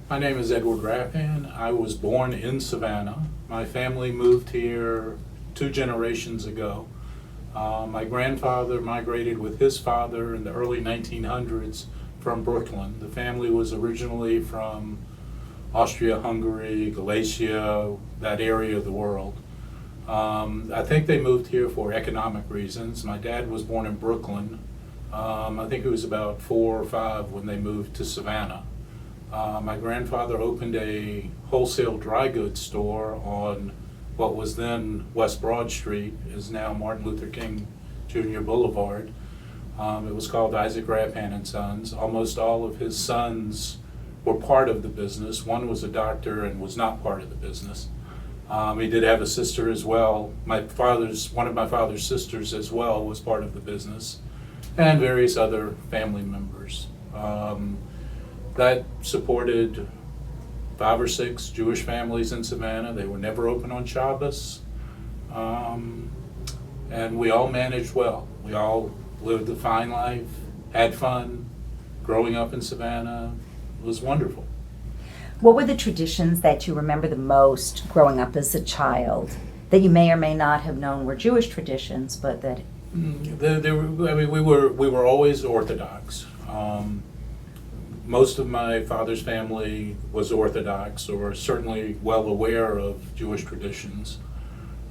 My name is Edward Rabhan. I was born in Savannah. My family moved here 2 generations ago. My grandfather migrated with his father in the early 1900s from Brooklyn. The family was originally from Austria-Hungary, Galicia, that area of the world. I think they moved here for economic reasons. My dad was born in Brooklyn. I think he was about 4 or 5 when they moved to Savannah. My grandfather opened a wholesale dry goods store on what was then West Broad Street, is now Martin Luther King Jr. Boulevard. It was called Isaac Rabhan and Sons. Almost all of his sons were part of the business. One was a doctor and was not part of the business. He did have a sister as well. One of my father's sisters as well was part of the business, and various other family members. That supported 5 or 6 Jewish families in Savannah. They were never open on Shabbos. And we all managed well. We all lived a fine life, had fun. Growing up in Savannah was wonderful. What were the traditions that you remember the most growing up as a child that you may or may not have known were Jewish traditions, but that... We were always Orthodox. Most of my father's family was Orthodox, or certainly well aware of Jewish traditions.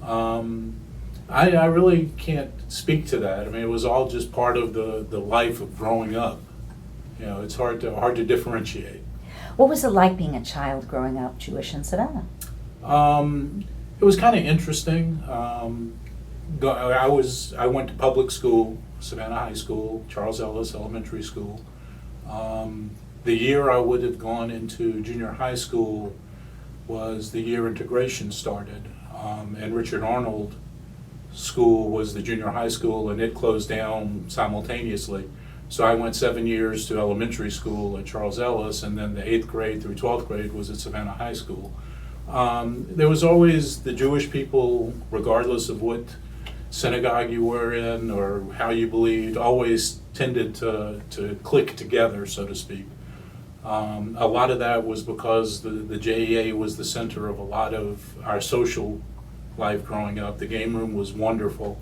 I really can't speak to that. I mean, it was all just part of the life of growing up. You know, it's hard to differentiate. What was it like being a child growing up Jewish in Savannah? It was kind of interesting. I went to public school, Savannah High School, Charles Ellis Elementary School. The year I would have gone into junior high school was the year integration started, and Richard Arnold School was the junior high school, and it closed down simultaneously. So I went 7 years to elementary school at Charles Ellis, and then the 8th grade through 12th grade was at Savannah High School. There was always the Jewish people, regardless of what synagogue you were in or how you believed, always tended to click together, so to speak. A lot of that was because the JEA was the center of a lot of our social life growing up. The game room was wonderful.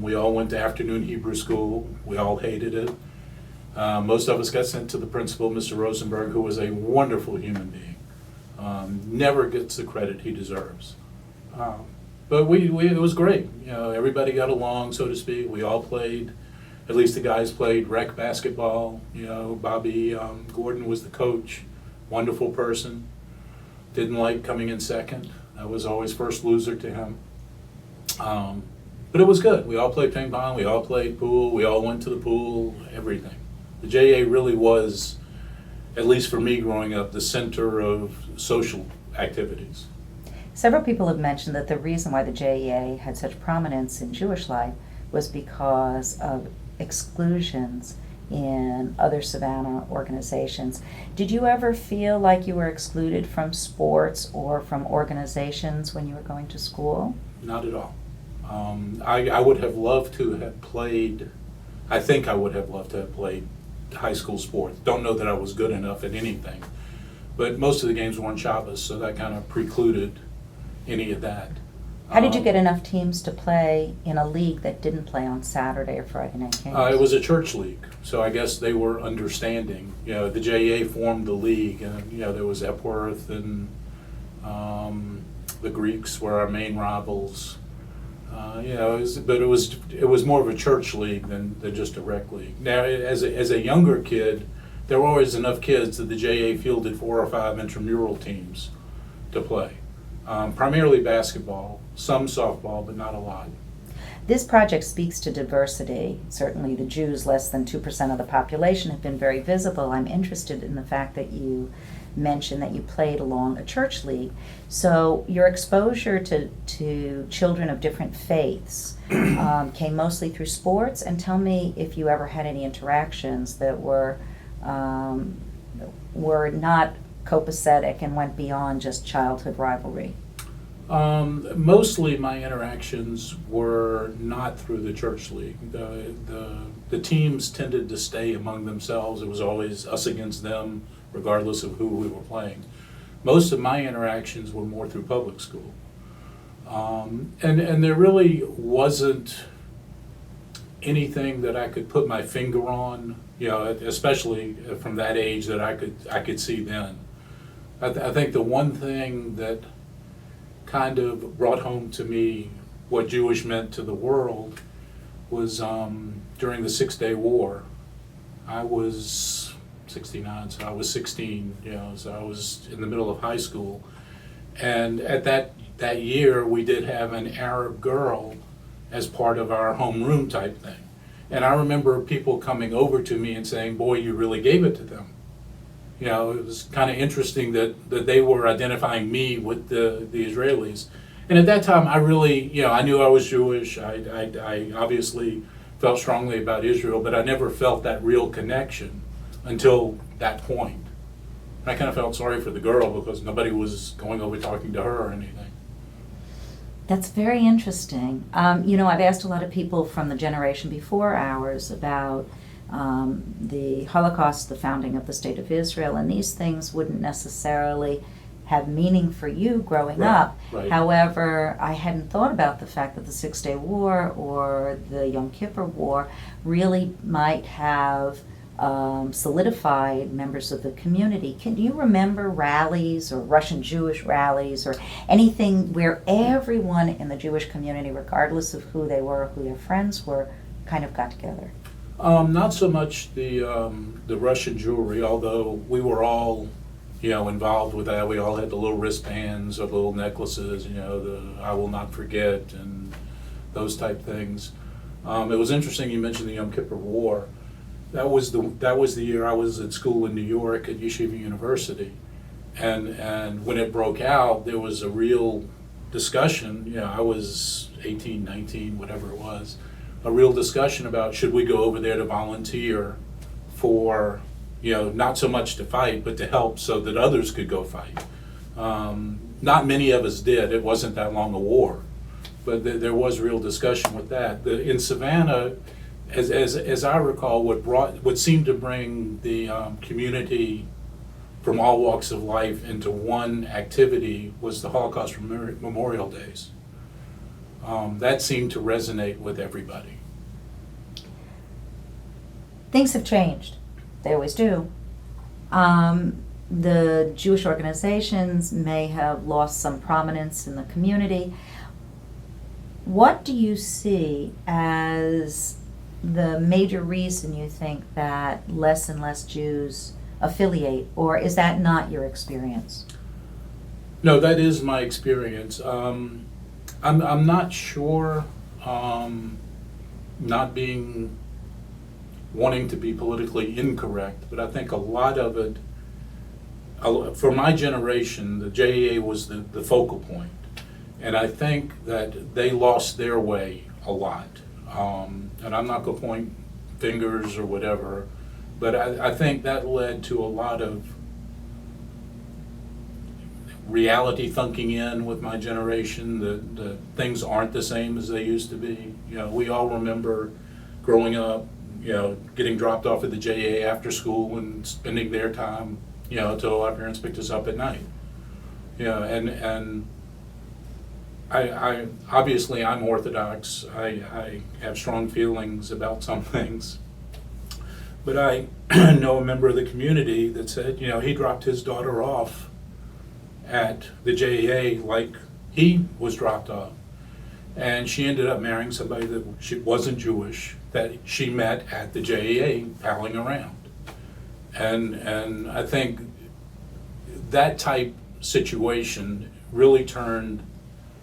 We all went to afternoon Hebrew school. We all hated it. Most of us got sent to the principal, Mr. Rosenberg, who was a wonderful human being. Never gets the credit he deserves. But it was great. You know, everybody got along, so to speak. We all played. At least the guys played rec basketball. You know, Bobby Gordon was the coach. Wonderful person. Didn't like coming in second. I was always first loser to him. But it was good. We all played ping pong. We all played pool. We all went to the pool. Everything. The JA really was, at least for me growing up, the center of social activities. Several people have mentioned that the reason why the JEA had such prominence in Jewish life was because of exclusions in other Savannah organizations. Did you ever feel like you were excluded from sports or from organizations when you were going to school? Not at all. I would have loved to have played, I think I would have loved to have played high school sports. Don't know that I was good enough at anything. But most of the games were on Shabbos, so that kind of precluded any of that. How did you get enough teams to play in a league that didn't play on Saturday or Friday night games? It was a church league, so I guess they were understanding. You know, the JA formed the league, and you know there was Epworth and the Greeks were our main rivals. You know, it was more of a church league than just a rec league. Now, as a younger kid, there were always enough kids that the JA fielded 4 or 5 intramural teams to play. Primarily basketball, some softball, but not a lot. This project speaks to diversity. Certainly the Jews, less than 2% of the population, have been very visible. I'm interested in the fact that you mentioned that you played along a church league. So your exposure to children of different faiths came mostly through sports, and tell me if you ever had any interactions that were not copacetic and went beyond just childhood rivalry. Mostly my interactions were not through the church league. The teams tended to stay among themselves. It was always us against them, regardless of who we were playing. Most of my interactions were more through public school. And there really wasn't anything that I could put my finger on, especially from that age, that I could see then. I think the one thing that kind of brought home to me what Jewish meant to the world was during the 6-Day War. I was 69, so I was 16, so I was in the middle of high school. And at that year, we did have an Arab girl as part of our homeroom type thing. And I remember people coming over to me and saying, "Boy, you really gave it to them." It was kind of interesting that they were identifying me with the Israelis. And at that time, I really, I knew I was Jewish. I obviously felt strongly about Israel, but I never felt that real connection until that point. And I kind of felt sorry for the girl because nobody was going over talking to her or anything. That's very interesting. I've asked a lot of people from the generation before ours about the Holocaust, the founding of the State of Israel, and these things wouldn't necessarily have meaning for you growing up. Right. However, I hadn't thought about the fact that the 6-Day War or the Yom Kippur War really might have solidified members of the community. Can you remember rallies or Russian Jewish rallies or anything where everyone in the Jewish community, regardless of who they were, who their friends were, kind of got together? Not so much the Russian jewelry, although we were all, involved with that. We all had the little wristbands or little necklaces, the "I will not forget" and those type things. It was interesting you mentioned the Yom Kippur War. That was the year I was at school in New York at Yeshiva University, and when it broke out, there was a real discussion. I was 18, 19, whatever it was. A real discussion about should we go over there to volunteer for, not so much to fight, but to help so that others could go fight. Not many of us did. It wasn't that long a war, but there was real discussion with that. In Savannah, as I recall, what seemed to bring the community from all walks of life into one activity was the Holocaust Memorial Days. That seemed to resonate with everybody. Things have changed. They always do. The Jewish organizations may have lost some prominence in the community. What do you see as the major reason you think that less and less Jews affiliate, or is that not your experience? No, that is my experience. I'm not sure, not wanting to be politically incorrect, but I think a lot of it, for my generation, the JEA was the focal point. And I think that they lost their way a lot. And I'm not going to point fingers or whatever, but I think that led to a lot of reality thunking in with my generation. The things aren't the same as they used to be. We all remember growing up, getting dropped off at the JA after school and spending their time, until our parents picked us up at night. And I obviously I'm Orthodox. I have strong feelings about some things, but I know a member of the community that said, he dropped his daughter off at the JEA like he was dropped off. And she ended up marrying somebody that she wasn't Jewish, that she met at the JEA palling around. And I think that type situation really turned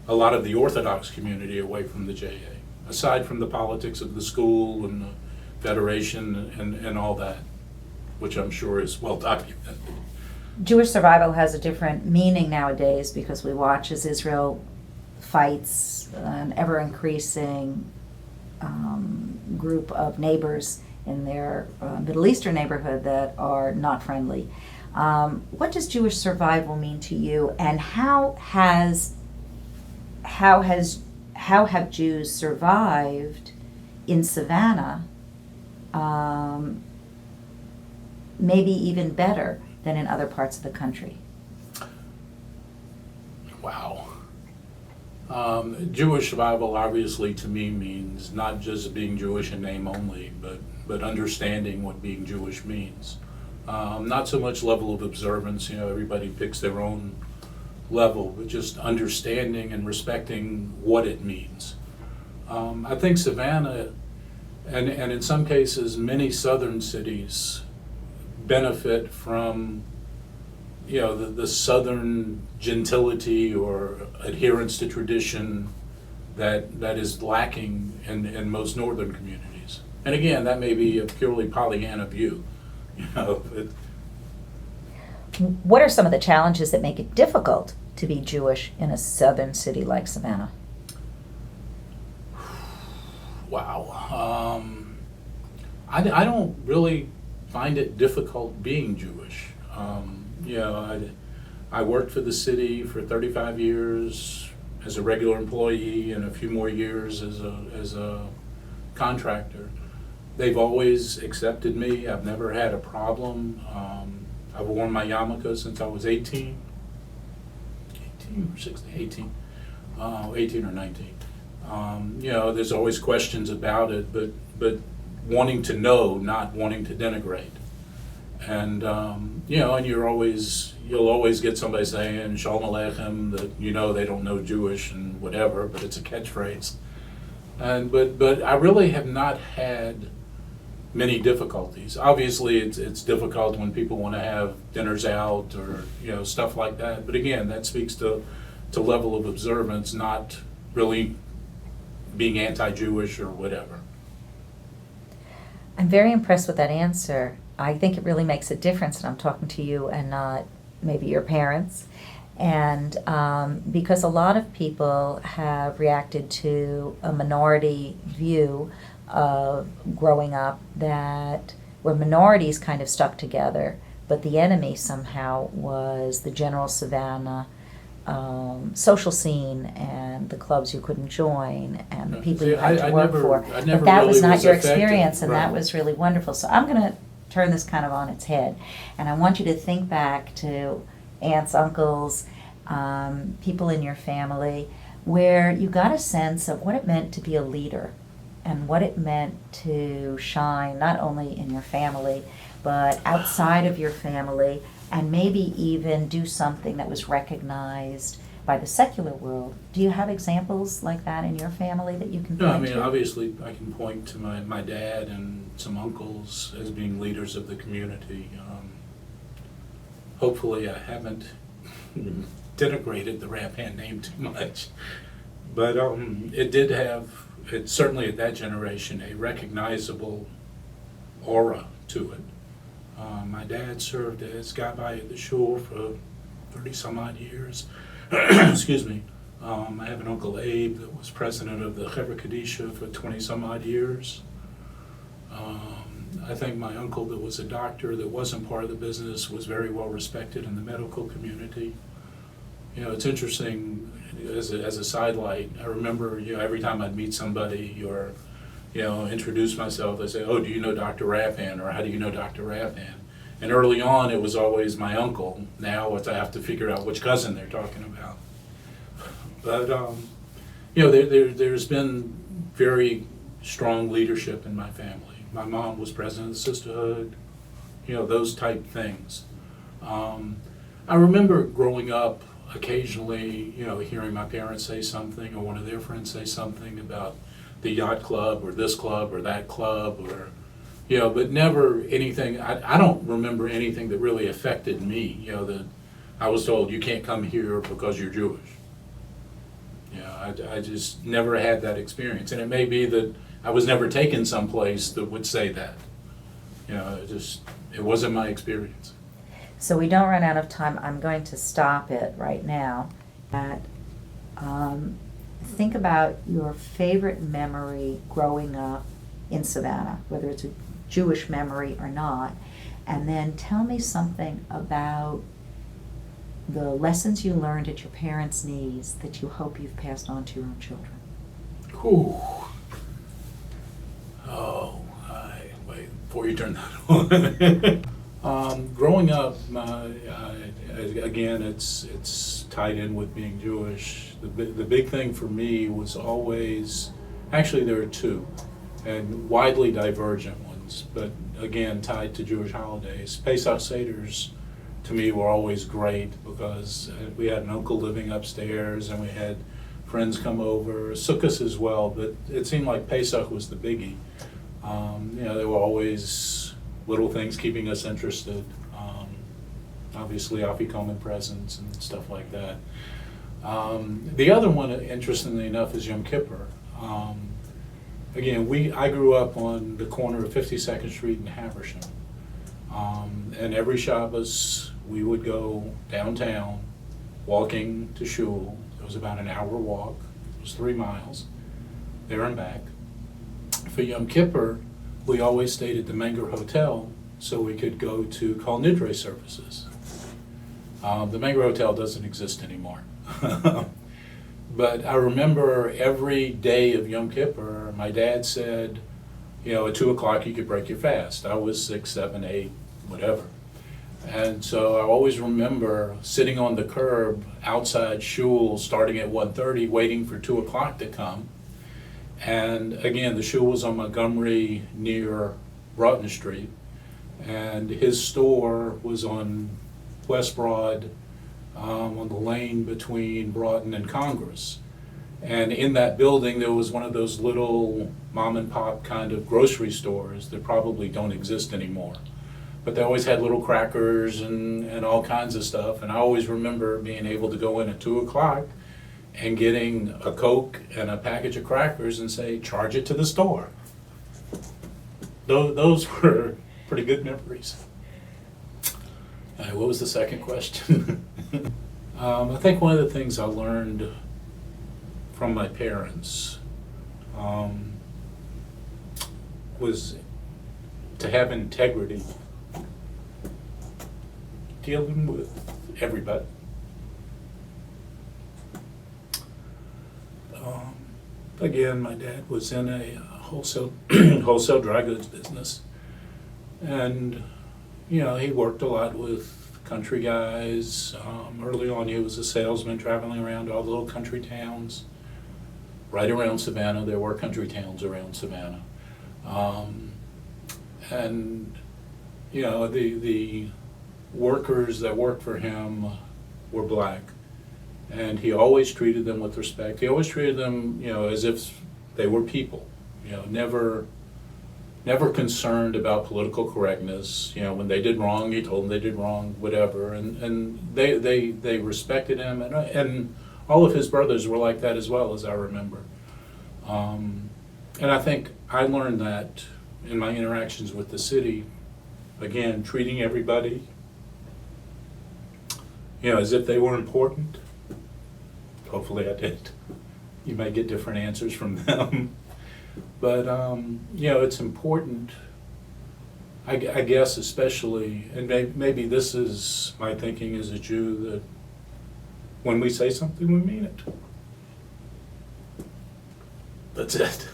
a lot of the Orthodox community away from the JA, aside from the politics of the school and the Federation and all that, which I'm sure is well documented. Jewish survival has a different meaning nowadays because we watch as Israel fights an ever-increasing group of neighbors in their Middle Eastern neighborhood that are not friendly. What does Jewish survival mean to you, and how have Jews survived in Savannah, maybe even better than in other parts of the country? Wow. Jewish survival obviously to me means not just being Jewish in name only, but understanding what being Jewish means. Not so much level of observance, everybody picks their own level, but just understanding and respecting what it means. I think Savannah, and in some cases many southern cities, benefit from the southern gentility or adherence to tradition that is lacking in most northern communities. And again, that may be a purely Pollyanna view. What are some of the challenges that make it difficult to be Jewish in a southern city like Savannah? Wow. I don't really find it difficult being Jewish. I worked for the city for 35 years as a regular employee and a few more years as a contractor. They've always accepted me. I've never had a problem. I've worn my yarmulke since I was 18 or 16, 18, 18 or 19. There's always questions about it, but wanting to know, not wanting to denigrate. And and you'll always get somebody saying Shalom Aleichem, that they don't know Jewish and whatever, but it's a catchphrase. But I really have not had many difficulties. Obviously, it's difficult when people want to have dinners out or stuff like that. But again, that speaks to level of observance, not really being anti-Jewish or whatever. I'm very impressed with that answer. I think it really makes a difference that I'm talking to you and not maybe your parents. And because a lot of people have reacted to a minority view of growing up that where minorities kind of stuck together, but the enemy somehow was the general Savannah social scene and the clubs you couldn't join and the people you had to work for. But that was not your experience, and that was really wonderful. So I'm going to turn this kind of on its head, and I want you to think back to aunts, uncles, people in your family, where you got a sense of what it meant to be a leader and what it meant to shine not only in your family, but outside of your family, and maybe even do something that was recognized by the secular world. Do you have examples like that in your family that you can No, point to? obviously I can point to my dad and some uncles as being leaders of the community. Hopefully I haven't denigrated the Rabhan name too much. But it did have, certainly at that generation, a recognizable aura to it. My dad served as gabbai at the shul for 30 some odd years. Excuse me. I have an Uncle Abe that was president of the Heritage Quilts for 20 some odd years. I think my uncle that was a doctor that wasn't part of the business was very well respected in the medical community. It's interesting as a sidelight. I remember, every time I'd meet somebody or, introduce myself, they say, "Oh, do you know Dr. Rabhan?" or "How do you know Dr. Rabhan?" And early on, it was always my uncle. Now I have to figure out which cousin they're talking about. But there's been very strong leadership in my family. My mom was president of the sisterhood. Those type things. I remember growing up, occasionally, hearing my parents say something or one of their friends say something about the yacht club or this club or that club or, but never anything. I don't remember anything that really affected me, that I was told you can't come here because you're Jewish. I just never had that experience. And it may be that I was never taken someplace that would say that. It wasn't my experience. So we don't run out of time. I'm going to stop it right now. Think about your favorite memory growing up in Savannah, whether it's a Jewish memory or not, and then tell me something about the lessons you learned at your parents' knees that you hope you've passed on to your own children. Whew. Oh, wait, before you turn that Growing up, again, it's tied in with being Jewish. The big thing for me was always, actually there are two, and widely divergent ones, but again, tied to Jewish holidays. Pesach Seders, to me, were always great because we had an uncle living upstairs and we had friends come over. Sukkot as well, but it seemed like Pesach was the biggie. There were always little things keeping us interested. Obviously, afikomen presents and stuff like that. The other one, interestingly enough, is Yom Kippur. Again, I grew up on the corner of 52nd Street and Haversham. And every Shabbos, we would go downtown, walking to shul. It was about an hour walk. It was 3 miles, there and back. For Yom Kippur, we always stayed at the Menger Hotel so we could go to Kol Nidre services. The Menger Hotel doesn't exist anymore. But I remember every day of Yom Kippur, my dad said, at 2 o'clock you could break your fast. I was 6, 7, 8, whatever. And so I always remember sitting on the curb outside shul starting at 1:30, waiting for 2 o'clock to come. And again, the shul was on Montgomery near Broughton Street, and his store was on West Broad, on the lane between Broughton and Congress. And in that building, there was one of those little mom and pop kind of grocery stores that probably don't exist anymore. But they always had little crackers and all kinds of stuff. And I always remember being able to go in at 2 o'clock and getting a Coke and a package of crackers and say, charge it to the store. Those were pretty good memories. What was the second question? I think one of the things I learned from my parents was to have integrity dealing with everybody. Again, my dad was in a wholesale dry goods business, and he worked a lot with country guys. Early on, he was a salesman traveling around all the little country towns. Right around Savannah, there were country towns around Savannah, and the workers that worked for him were black. And he always treated them with respect. He always treated them, as if they were people. Never concerned about political correctness. When they did wrong, he told them they did wrong, whatever. And they respected him. And all of his brothers were like that as well, as I remember. And I think I learned that in my interactions with the city. Again, treating everybody, as if they were important. Hopefully I did. You might get different answers from them. But, it's important, I guess especially, and maybe this is my thinking as a Jew, that when we say something, we mean it. That's it.